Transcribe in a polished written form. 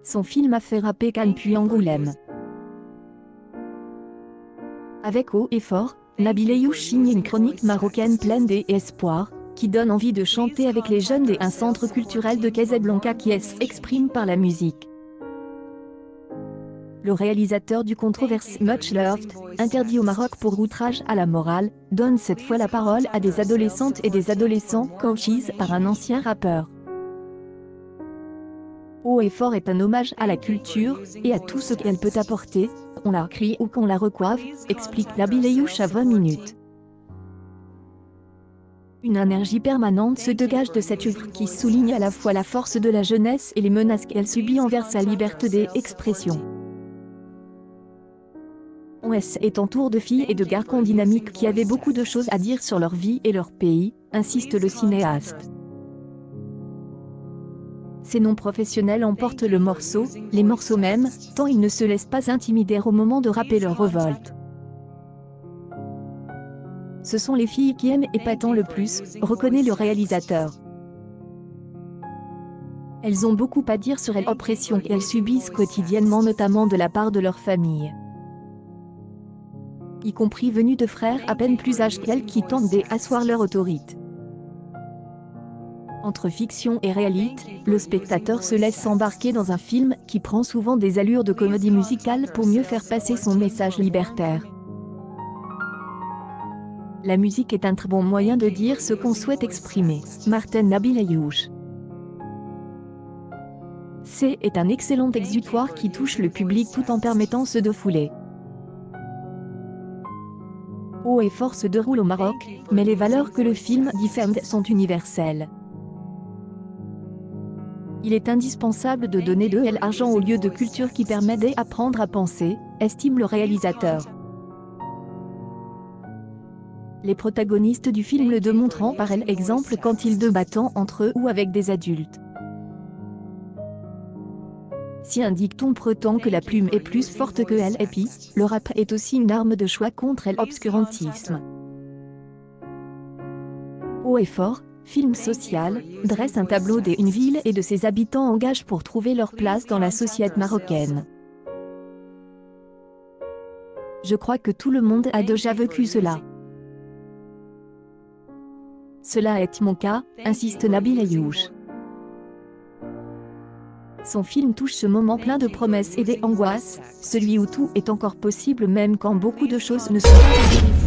Son film a fait rapper Cannes puis Angoulême. Avec haut et fort, Nabil Ayouch signe une chronique marocaine pleine d'espoir, qui donne envie de chanter avec les jeunes un centre culturel de Casablanca qui s'exprime par la musique. Le réalisateur du controversé Much Loved, interdit au Maroc pour outrage à la morale, donne cette fois la parole à des adolescentes et des adolescents coachés par un ancien rappeur. Haut et fort est un hommage à la culture, et à tout ce qu'elle peut apporter, on la crie ou qu'on la recoiffe, explique Nabil Ayouch à 20 minutes. Une énergie permanente se dégage de cette œuvre qui souligne à la fois la force de la jeunesse et les menaces qu'elle subit envers sa liberté d'expression. On est entouré de filles et de garçons dynamiques qui avaient beaucoup de choses à dire sur leur vie et leur pays, insiste le cinéaste. Ces non-professionnels emportent le morceau, les morceaux même, tant ils ne se laissent pas intimider au moment de rapper leur révolte. Ce sont les filles qui aiment épatant le plus, reconnaît le réalisateur. Elles ont beaucoup à dire sur l'oppression qu'elles subissent quotidiennement, notamment de la part de leur famille, y compris venus de frères à peine plus âgés qu'elles qui tentent d'asseoir leur autorité. Entre fiction et réalité, le spectateur se laisse embarquer dans un film qui prend souvent des allures de comédie musicale pour mieux faire passer son message libertaire. La musique est un très bon moyen de dire ce qu'on souhaite exprimer, martèle Nabil Ayouch. C'est un excellent exutoire qui touche le public tout en permettant se défouler. Haut et fort se déroule au Maroc, mais les valeurs que le film diffuse sont universelles. Il est indispensable de donner de l'argent au lieu de culture qui permet d'apprendre à penser, estime le réalisateur. Les protagonistes du film le démontrant par exemple quand ils débattent entre eux ou avec des adultes. Si un dicton prétend que la plume est plus forte que elle, et puis, le rap est aussi une arme de choix contre l'obscurantisme. Haut et fort, film social, dresse un tableau d'une ville et de ses habitants engagés pour trouver leur place dans la société marocaine. Je crois que tout le monde a déjà vécu cela. Cela est mon cas, insiste Nabil Ayouch. Son film touche ce moment plein de promesses et d'angoisses, celui où tout est encore possible même quand beaucoup de choses ne sont pas vérifiées.